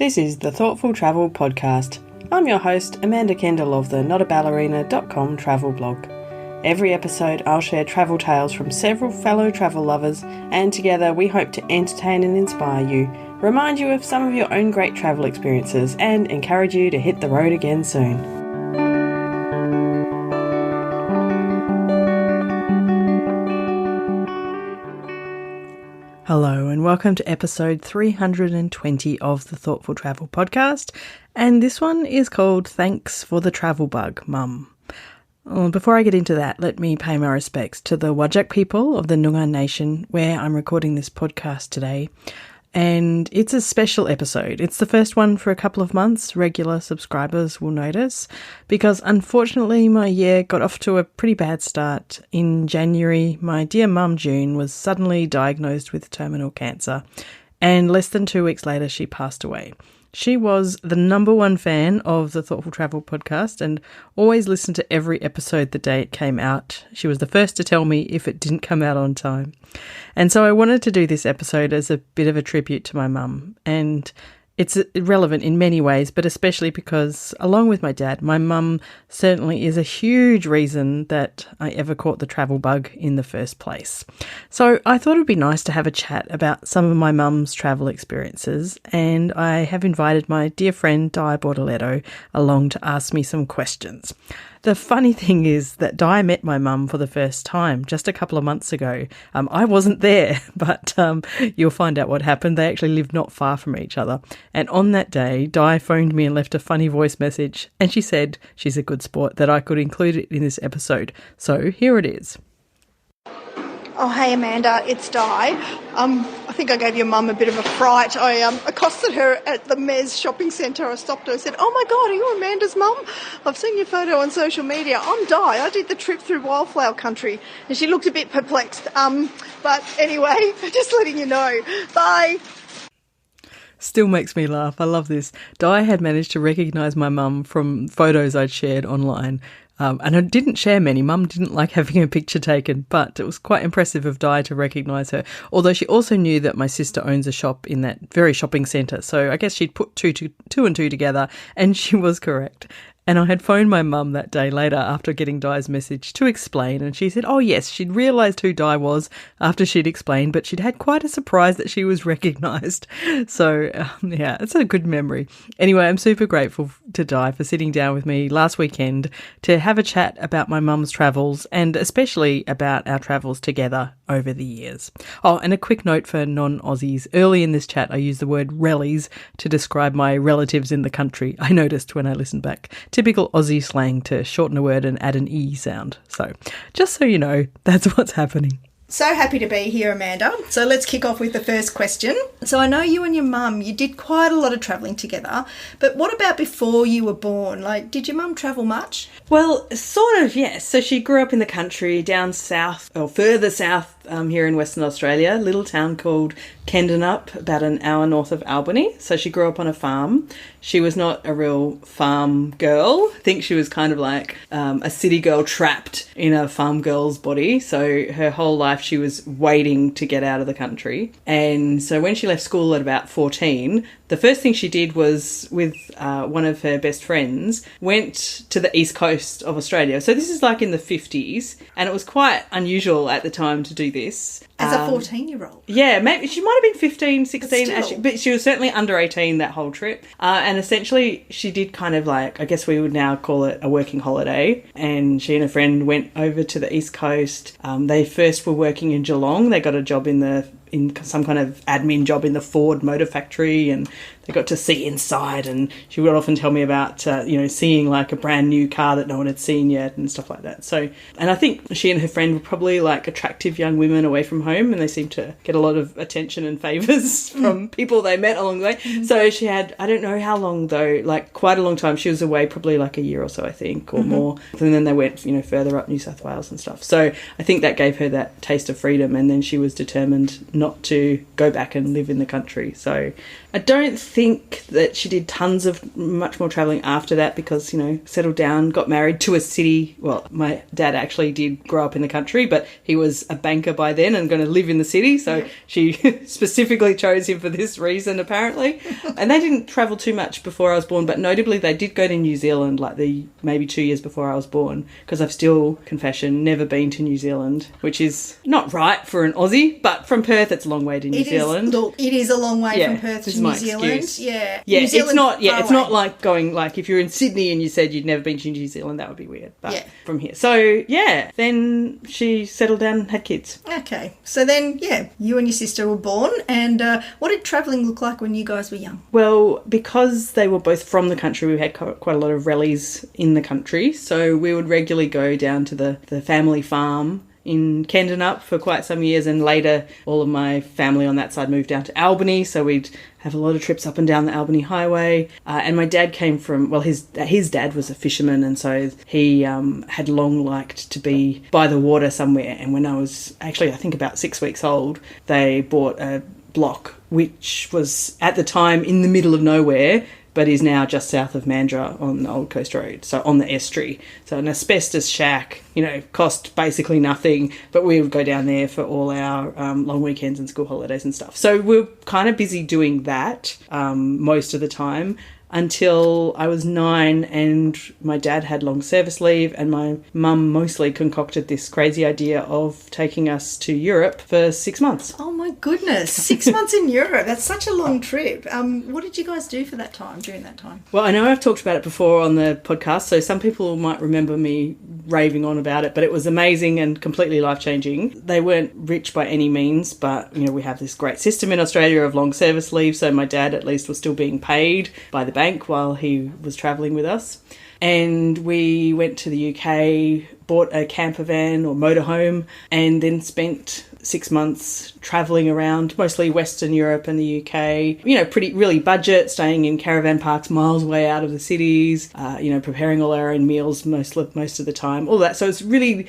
This is the Thoughtful Travel Podcast. I'm your host, Amanda Kendall of the notaballerina.com travel blog. Every episode I'll share travel tales from several fellow travel lovers, and together we hope to entertain and inspire you, remind you of some of your own great travel experiences, and encourage you to hit the road again soon. Hello and welcome to episode 320 of the Thoughtful Travel Podcast, and this one is called Thanks for the Travel Bug, Mum. Before I get into that, let me pay my respects to the Whadjuk people of the Noongar Nation where I'm recording this podcast today. And it's a special episode. It's the first one for a couple of months. Regular subscribers will notice because unfortunately my year got off to a pretty bad start. In January, my dear mum June was suddenly diagnosed with terminal cancer, and less than 2 weeks later she passed away. She was the number one fan of the Thoughtful Travel Podcast and always listened to every episode the day it came out. She was the first to tell me if it didn't come out on time. And so I wanted to do this episode as a bit of a tribute to my mum. And it's relevant in many ways, but especially because, along with my dad, my mum certainly is a huge reason that I ever caught the travel bug in the first place. So I thought it would be nice to have a chat about some of my mum's travel experiences, and I have invited my dear friend Di Bortoletto along to ask me some questions. The funny thing is that Di met my mum for the first time just a couple of months ago. I wasn't there, but you'll find out what happened. They actually lived not far from each other. And on that day, Di phoned me and left a funny voice message. And she said, she's a good sport, that I could include it in this episode. So here it is. Oh, hey Amanda, it's Di. I think I gave your mum a bit of a fright. I accosted her at the Mez shopping centre. I stopped her and said, "Oh my God, are you Amanda's mum? I've seen your photo on social media. I'm Di. I did the trip through wildflower country." And she looked a bit perplexed. But anyway, just letting you know. Bye. Still makes me laugh. I love this. Di had managed to recognise my mum from photos I'd shared online. And I didn't share many. Mum didn't like having a picture taken, but it was quite impressive of Di to recognise her. Although she also knew that my sister owns a shop in that very shopping centre. So I guess she'd put two and two together, and she was correct. And I had phoned my mum that day later after getting Di's message to explain, and she said, oh yes, she'd realised who Di was after she'd explained, but she'd had quite a surprise that she was recognised. So yeah, it's a good memory. Anyway, I'm super grateful to Di for sitting down with me last weekend to have a chat about my mum's travels, and especially about our travels together over the years. Oh, and a quick note for non-Aussies. Early in this chat, I used the word rellies to describe my relatives in the country. I noticed when I listened back. Typical Aussie slang to shorten a word and add an E sound. So just so you know, that's what's happening. So happy to be here, Amanda. So let's kick off with the first question. So I know you and your mum, you did quite a lot of travelling together, but what about before you were born? Like, did your mum travel much? Well, sort of, yes. So she grew up in the country down south, or further south here in Western Australia, a little town called Kendanup, about an hour north of Albany. So she grew up on a farm. She was not a real farm girl. I think she was kind of like a city girl trapped in a farm girl's body. So her whole life she was waiting to get out of the country. And so when she left school at about 14, the first thing she did was, with one of her best friends, went to the east coast of Australia. So this is like in the 50s, and it was quite unusual at the time to do this. As a 14-year-old? Yeah, maybe she might have been 15, 16, but actually, but she was certainly under 18 that whole trip. And essentially she did kind of like, I guess we would now call it a working holiday. And she and a friend went over to the east coast. They first were working in Geelong. They got a job in some kind of admin job in the Ford motor factory, and they got to see inside, and she would often tell me about, seeing like a brand new car that no one had seen yet and stuff like that. So, and I think she and her friend were probably like attractive young women away from home, and they seemed to get a lot of attention and favours from people they met along the way. Mm-hmm. So she had, I don't know how long though, like quite a long time. She was away probably like a year or so, I think, or more. And then they went, further up New South Wales and stuff. So I think that gave her that taste of freedom, and then she was determined not to go back and live in the country. So I don't think that she did tons of much more travelling after that because, settled down, got married to a city. Well, my dad actually did grow up in the country, but he was a banker by then and going to live in the city. So she specifically chose him for this reason, apparently. And they didn't travel too much before I was born, but notably they did go to New Zealand maybe 2 years before I was born, because I've still, confession, never been to New Zealand, which is not right for an Aussie, but from Perth it's a long way to New Zealand. It is a long way from Perth to New Zealand. Excuse. Yeah, it's not like going, like if you're in Sydney and you said you'd never been to New Zealand, that would be weird. But from here. So, then she settled down and had kids. Okay. So then, you and your sister were born, and what did travelling look like when you guys were young? Well, because they were both from the country, we had quite a lot of rallies in the country, so we would regularly go down to the family farm in Kendanup for quite some years, and later all of my family on that side moved down to Albany, so we'd have a lot of trips up and down the Albany Highway. And my dad came from, his dad was a fisherman, and so he had long liked to be by the water somewhere. And when I was actually, I think about 6 weeks old, they bought a block which was at the time in the middle of nowhere, but is now just south of Mandurah on the Old Coast Road, so on the estuary. So an asbestos shack, cost basically nothing, but we would go down there for all our long weekends and school holidays and stuff. So we were kind of busy doing that most of the time, until I was 9 and my dad had long service leave, and my mum mostly concocted this crazy idea of taking us to Europe for 6 months. Oh my goodness, 6 months in Europe. That's such a long trip. What did you guys do for that time, during that time? Well, I know I've talked about it before on the podcast, so some people might remember me raving on about it, but it was amazing and completely life-changing. They weren't rich by any means, but, we have this great system in Australia of long service leave, so my dad at least was still being paid by the bank while he was travelling with us. And we went to the UK, bought a camper van or motorhome, and then spent 6 months travelling around mostly Western Europe and the UK, really budget, staying in caravan parks miles away out of the cities, preparing all our own meals most of the time, all that. So it's really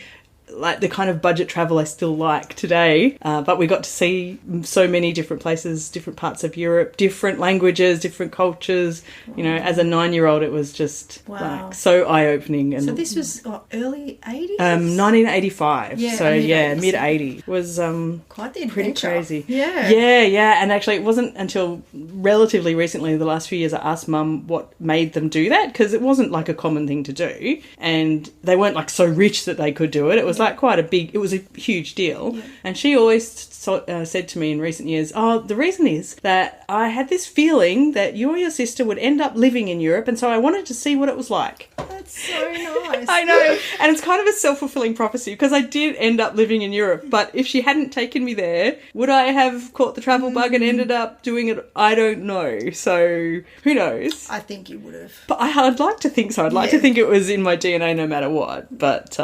like the kind of budget travel I still like today, but we got to see so many different places, different parts of Europe, different languages, different cultures. As a 9-year-old, it was just so eye-opening. And so this was early 80s? 1985. Yeah, so mid-80s was quite the adventure. Pretty crazy. Yeah. And actually it wasn't until relatively recently, the last few years, I asked Mum what made them do that, because it wasn't like a common thing to do, and they weren't like so rich that they could do it. It was it was a huge deal. Yeah. And she always said to me in recent years, the reason is that I had this feeling that you or your sister would end up living in Europe, and so I wanted to see what it was like. That's so nice. I know. And it's kind of a self-fulfilling prophecy, because I did end up living in Europe, but if she hadn't taken me there, would I have caught the travel bug and ended up doing it? I don't know. So who knows? I think you would have. But I'd like to think so. I'd like to think it was in my DNA no matter what, but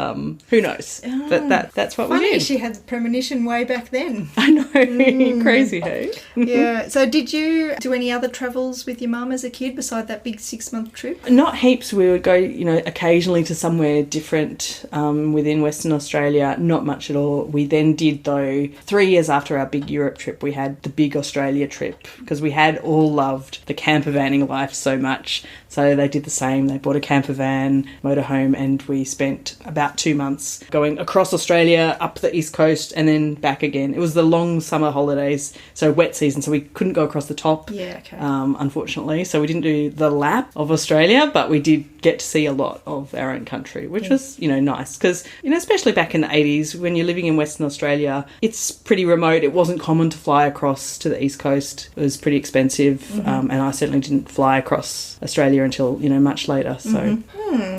who knows? But that's what we did. She had premonition way back then. I know. Crazy, hey? Yeah. So did you do any other travels with your mum as a kid beside that big 6-month trip? Not heaps. We would go, occasionally to somewhere different within Western Australia. Not much at all. We then did, though, 3 years after our big Europe trip, we had the big Australia trip, because we had all loved the camper vanning life so much. So they did the same. They bought a camper van, motorhome, and we spent about 2 months going across Australia, up the east coast, and then back again. It was the long summer holidays, so wet season, so we couldn't go across the top, unfortunately. So we didn't do the lap of Australia, but we did get to see a lot of our own country, which was, nice. Because, especially back in the 80s, when you're living in Western Australia, it's pretty remote. It wasn't common to fly across to the east coast. It was pretty expensive, and I certainly didn't fly across Australia until, much later. So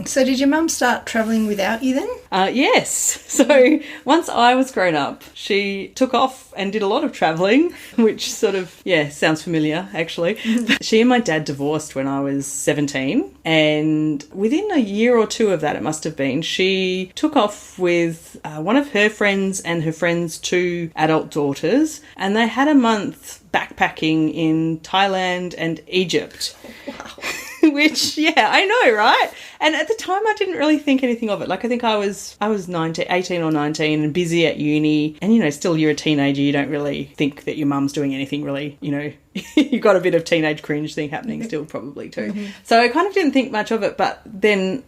So did your mum start travelling without you then? Yes. So once I was grown up, she took off and did a lot of travelling, which sort of, sounds familiar, actually. She and my dad divorced when I was 17, and within a year or two of that, it must have been, she took off with one of her friends and her friend's 2 adult daughters, and they had a month backpacking in Thailand and Egypt. Wow. which, yeah, I know, right? And at the time I didn't really think anything of it. Like, I think I was 18 or 19 and busy at uni, and, you know, still you're a teenager, you don't really think that your mum's doing anything really, you know. You've got a bit of teenage cringe thing happening still probably too. Mm-hmm. So I kind of didn't think much of it, but then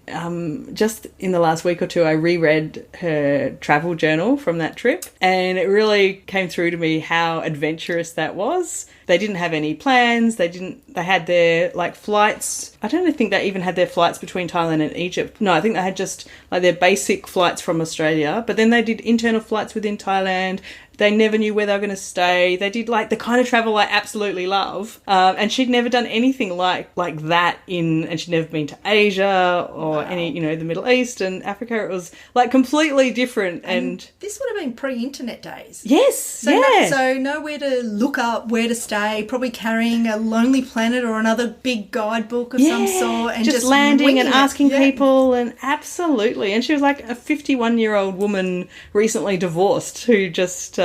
just in the last week or two I reread her travel journal from that trip, and it really came through to me how adventurous that was. They didn't have any plans. They had their like flights. I don't think they even had their flights between Thailand and Egypt. No, I think they had just like their basic flights from Australia, but then they did internal flights within Thailand. They never knew where they were going to stay. They did like the kind of travel I absolutely love. And she'd never done anything like that and she'd never been to Asia or any, you know, the Middle East and Africa. It was like completely different. And this would have been pre-internet days. Yes. So nowhere to look up where to stay, probably carrying a Lonely Planet or another big guidebook of some sort. And just landing and asking people, and absolutely. And she was like a 51-year-old woman recently divorced who just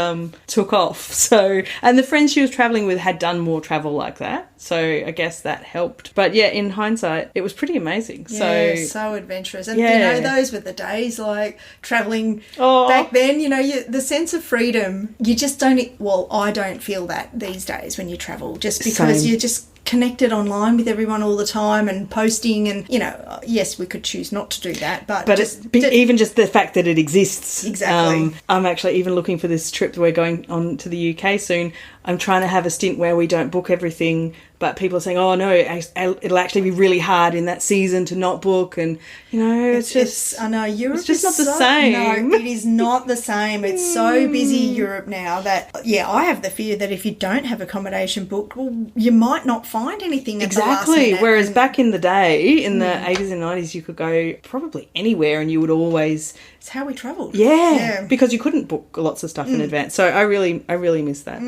took off. So, and the friends she was travelling with had done more travel like that. So I guess that helped. But yeah, in hindsight, it was pretty amazing. Yeah, so adventurous. And, you know, those were the days, like, travelling back then, you know, the sense of freedom, you just don't, well, I don't feel that these days when you travel, just because you're just connected online with everyone all the time and posting, and, you know, yes, we could choose not to do that, but even just the fact that it exists. Exactly. I'm actually even looking for this trip. We're going on to the UK soon. I'm trying to have a stint where we don't book everything, but people are saying, oh no, it'll actually be really hard in that season to not book, and, you know, I know, Europe it's just is not the same. No, it is not the same. It's so busy, Europe now, that, I have the fear that if you don't have accommodation booked, well, you might not find anything at the last minute. Whereas back in the day, in the 80s and 90s, you could go probably anywhere and you would always... It's how we travelled. Yeah, because you couldn't book lots of stuff in advance. So I really miss that.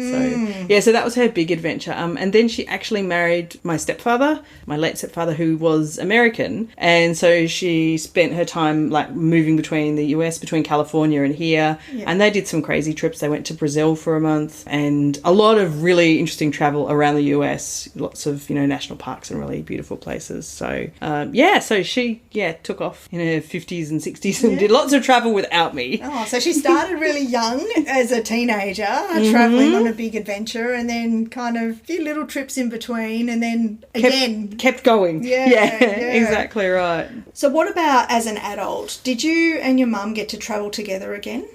So that was her big adventure. And then she actually married my stepfather, my late stepfather, who was American. And so she spent her time like moving between the US, between California and here. Yeah. And they did some crazy trips. They went to Brazil for a month, and a lot of really interesting travel around the US. Lots of, you know, national parks and really beautiful places. So so she took off in her 50s and 60s and did lots of travel without me. Oh, so she started really young as a teenager, travelling on a big adventure, and then kind of a few little trips in between, and then kept going. Yeah, exactly right. So what about as an adult? Did you and your mum get to travel together again?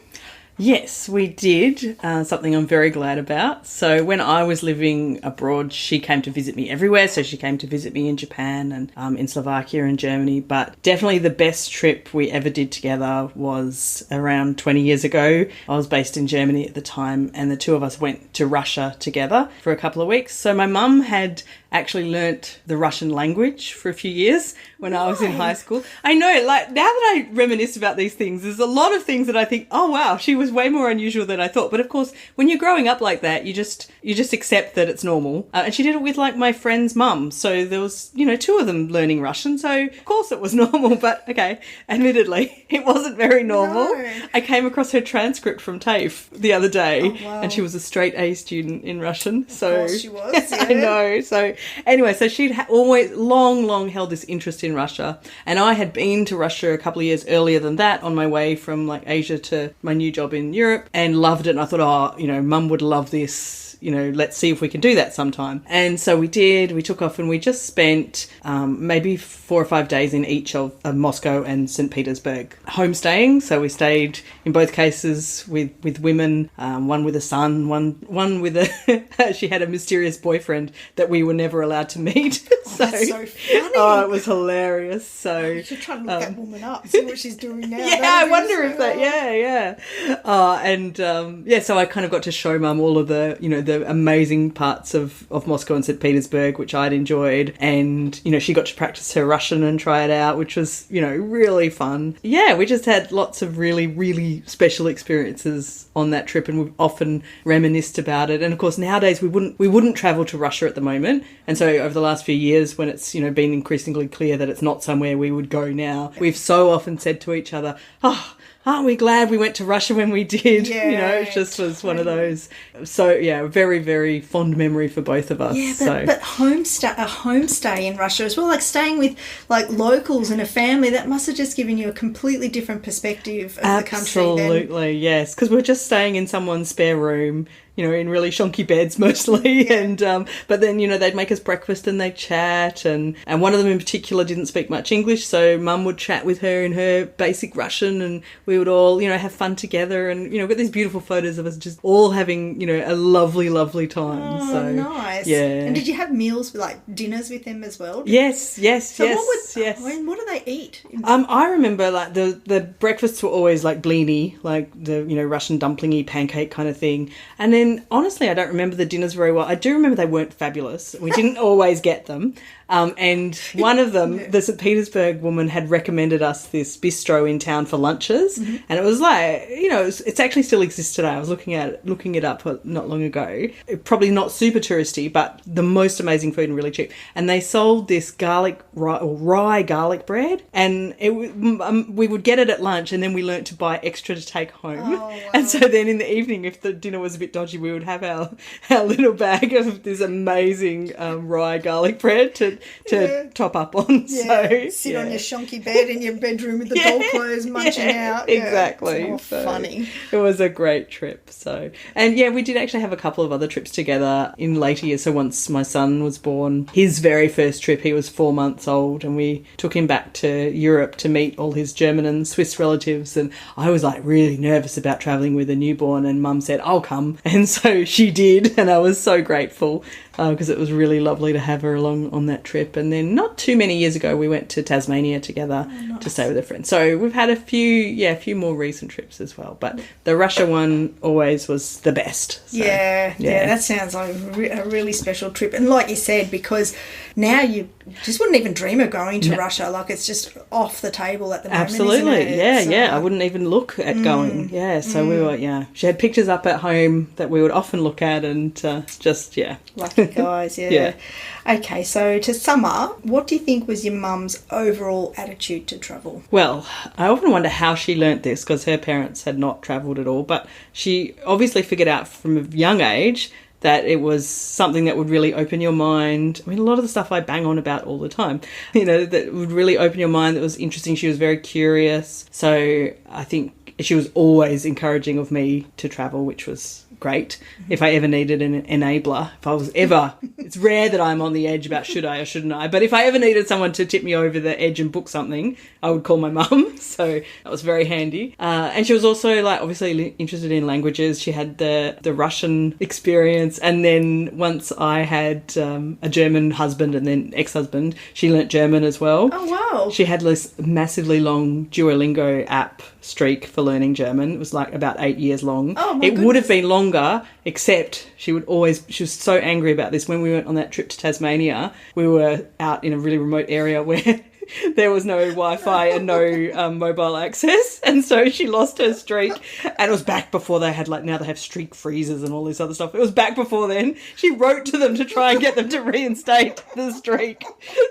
Yes, we did, something I'm very glad about. So when I was living abroad, she came to visit me everywhere. So she came to visit me in Japan and in Slovakia and Germany. But definitely the best trip we ever did together was around 20 years ago. I was based in Germany at the time, and the two of us went to Russia together for a couple of weeks. So my mum had actually learnt the Russian language for a few years when I was in high school. I know, like, now that I reminisce about these things, there's a lot of things that I think, oh wow, she was way more unusual than I thought. But of course, when you're growing up like that, you just accept that it's normal. And she did it with like my friend's mum. So there was, you know, two of them learning Russian. So of course it was normal, but okay, admittedly, it wasn't very normal. No. I came across her transcript from TAFE the other day, and she was a straight A student in Russian. So of course she was, yeah. I know. So anyway, so she'd always long held this interest in Russia, and I had been to Russia a couple of years earlier than that on my way from like Asia to my new job in Europe, and loved it. And I thought, oh, you know, Mum would love this. You know, let's see if we can do that sometime. And so we did. We took off and we just spent maybe 4 or 5 days in each of Moscow and St. Petersburg homestaying. So we stayed in both cases with women, one with a son, one with a she had a mysterious boyfriend that we were never allowed to meet. That's so funny. Oh, it was hilarious. So you should try and look that woman up, see what she's doing now. I wonder if that. So I kind of got to show Mum all of the, you know, the amazing parts of Moscow and St. Petersburg, which I'd enjoyed. And, you know, she got to practice her Russian and try it out, which was, you know, really fun. Yeah, we just had lots of really, really special experiences on that trip, and we've often reminisced about it. And of course, nowadays we wouldn't travel to Russia at the moment. And so over the last few years, when it's, you know, been increasingly clear that it's not somewhere we would go now, we've so often said to each other, oh, aren't we glad we went to Russia when we did? Yeah, you know, it just was one of those. So, yeah, very, very fond memory for both of us. Yeah, but a homestay in Russia as well, like staying with like locals and a family, that must have just given you a completely different perspective of the country. Absolutely, yes, because we're just staying in someone's spare room, you know, in really shonky beds mostly. Yeah. And but then, you know, they'd make us breakfast and they'd chat. And one of them in particular didn't speak much English, so Mum would chat with her in her basic Russian, and we would all, you know, have fun together. And, you know, got these beautiful photos of us just all having, you know, a lovely, lovely time. Oh, so nice. Yeah. And did you have meals, like dinners with them as well? Yes. So yes. I mean, what do they eat? I remember like the breakfasts were always like blini, like the, you know, Russian dumplingy pancake kind of thing. And then honestly, I don't remember the dinners very well. I do remember they weren't fabulous. We didn't always get them. And one of them, the St. Petersburg woman had recommended us this bistro in town for lunches. Mm-hmm. And it was like, you know, it's actually still exists today. I was looking it up not long ago. Probably not super touristy, but the most amazing food and really cheap. And they sold this rye garlic bread. And we would get it at lunch, and then we learnt to buy extra to take home. Oh, wow. And so then in the evening, if the dinner was a bit dodgy, we would have our little bag of this amazing rye garlic bread to top up on. Yeah, sit on your shonky bed in your bedroom with the door closed, munching out. Exactly. It's all funny. It was a great trip. So, and yeah, we did actually have a couple of other trips together in later years. So once my son was born, his very first trip, he was 4 months old, and we took him back to Europe to meet all his German and Swiss relatives. And I was like really nervous about travelling with a newborn, and Mum said, I'll come. And so she did, and I was so grateful because it was really lovely to have her along on that trip. And then not too many years ago, we went to Tasmania together to stay with a friend. So we've had a few more recent trips as well. But the Russia one always was the best. So, yeah, that sounds like a really special trip. And like you said, because now you just wouldn't even dream of going to Russia. Like, it's just off the table at the moment. Absolutely, isn't it? Yeah. I wouldn't even look at going. Yeah, so we were, she had pictures up at home that we would often look at, and Lucky guys, yeah. Okay, so to sum up, what do you think was your mum's overall attitude to travel? Well, I often wonder how she learnt this, because her parents had not travelled at all, but she obviously figured out from a young age that it was something that would really open your mind. I mean, a lot of the stuff I bang on about all the time, you know, that would really open your mind, that was interesting. She was very curious. So I think she was always encouraging of me to travel, which was great. If I ever needed an enabler, it's rare that I'm on the edge about should I or shouldn't I, but if I ever needed someone to tip me over the edge and book something, I would call my mum. So that was very handy. And she was also like obviously interested in languages. She had the Russian experience, and then once I had a German husband and then ex-husband, she learnt German as well. Oh wow. She had this massively long Duolingo app streak for learning German. It was like about 8 years long. Oh my It goodness. would have been longer, except she was so angry about this. When we went on that trip to Tasmania, we were out in a really remote area where there was no Wi-Fi and no mobile access, and so she lost her streak. And it was back before they had, like, now they have streak freezers and all this other stuff. It was back before then. She wrote to them to try and get them to reinstate the streak.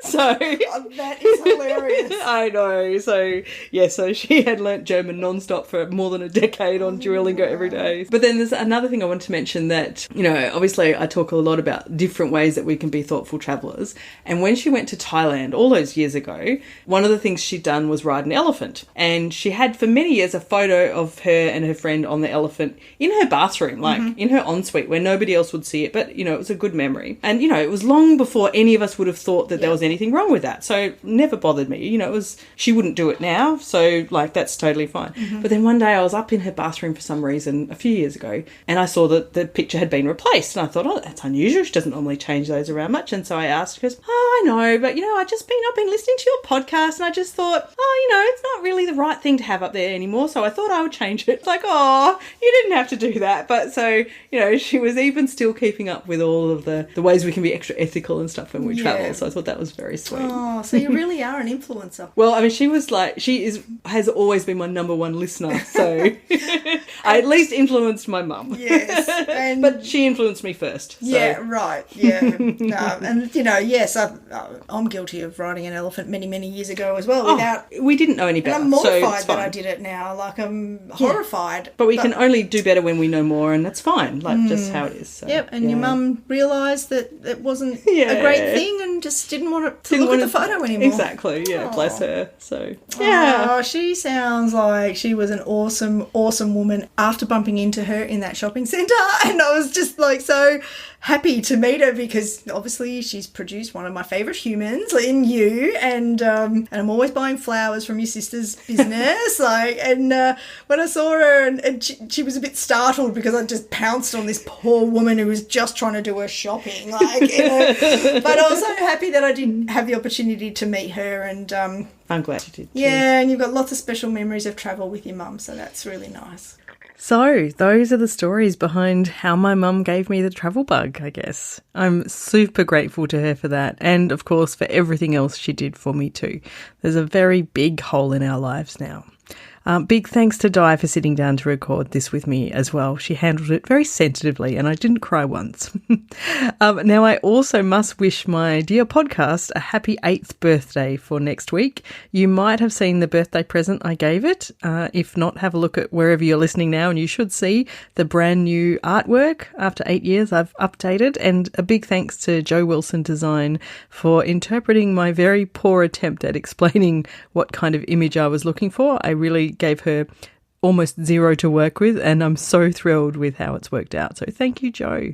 So that is hilarious. I know. So she had learnt German non-stop for more than a decade on Duolingo every day. But then there's another thing I want to mention, that, you know, obviously I talk a lot about different ways that we can be thoughtful travellers. And when she went to Thailand all those years ago, one of the things she'd done was ride an elephant. And she had for many years a photo of her and her friend on the elephant in her bathroom, like in her ensuite where nobody else would see it. But, you know, it was a good memory. And, you know, it was long before any of us would have thought that there was anything wrong with that. So it never bothered me. You know, she wouldn't do it now. So, like, that's totally fine. But then one day I was up in her bathroom for some reason a few years ago, and I saw that the picture had been replaced. And I thought, oh, that's unusual. She doesn't normally change those around much. And so I asked her, I know, but, you know, I've been listening to your podcast, and I just thought, you know, it's not really the right thing to have up there anymore, so I thought I would change it. It's like, oh, you didn't have to do that. But so, you know, she was even still keeping up with all of the ways we can be extra ethical and stuff when we travel. So I thought that was very sweet. Oh, so you really are an influencer. Well, I mean, she has always been my number one listener. So I at least influenced my mum. Yes. But she influenced me first. So. Yeah, right. Yeah. No, and, yes, I'm guilty of riding an elephant many, many years ago as well. We didn't know any better. And I'm mortified that I did it now. Like, I'm horrified. But we can only do better when we know more, and that's fine. Like, just how it is. So, yep, and your mum realised that it wasn't a great thing and just didn't want to look at the photo anymore. Exactly, yeah, bless her. So, yeah. Oh, she sounds like she was an awesome, awesome woman after bumping into her in that shopping centre. And I was just like so happy to meet her because obviously she's produced one of my favourite humans in you, and I'm always buying flowers from your sister's business. When I saw her and she was a bit startled because I just pounced on this poor woman who was just trying to do her shopping, but I was so happy that I did have the opportunity to meet her, and I'm glad you did too. Yeah, and you've got lots of special memories of travel with your mum, so that's really nice. So, those are the stories behind how my mum gave me the travel bug, I guess. I'm super grateful to her for that, and of course for everything else she did for me too. There's a very big hole in our lives now. Big thanks to Di for sitting down to record this with me as well. She handled it very sensitively and I didn't cry once. Now, I also must wish my dear podcast a happy 8th birthday for next week. You might have seen the birthday present I gave it. If not, have a look at wherever you're listening now and you should see the brand new artwork. After 8 years, I've updated, and a big thanks to Jo Wilson Design for interpreting my very poor attempt at explaining what kind of image I was looking for. I really gave her almost zero to work with, and I'm so thrilled with how it's worked out. So thank you, Jo.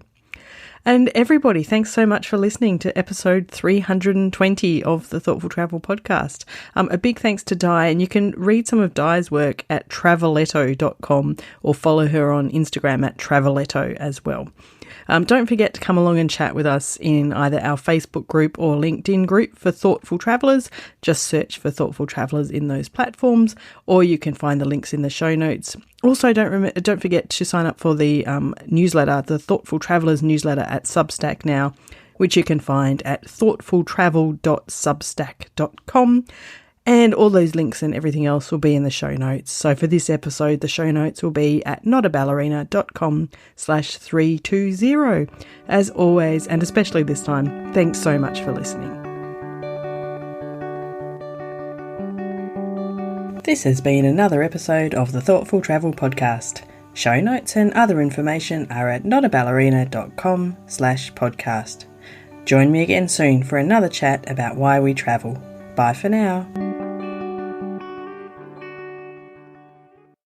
And everybody, thanks so much for listening to episode 320 of the Thoughtful Travel podcast. A big thanks to Di, and you can read some of Di's work at Traveletto.com or follow her on Instagram at Traveletto as well. Don't forget to come along and chat with us in either our Facebook group or LinkedIn group for Thoughtful Travellers. Just search for Thoughtful Travellers in those platforms, or you can find the links in the show notes. Also, don't forget to sign up for the newsletter, the Thoughtful Travellers newsletter at Substack now, which you can find at thoughtfultravel.substack.com. And all those links and everything else will be in the show notes. So for this episode, the show notes will be at notaballerina.com/320. As always, and especially this time, thanks so much for listening. This has been another episode of the Thoughtful Travel podcast. Show notes and other information are at notaballerina.com/podcast. Join me again soon for another chat about why we travel. Bye for now.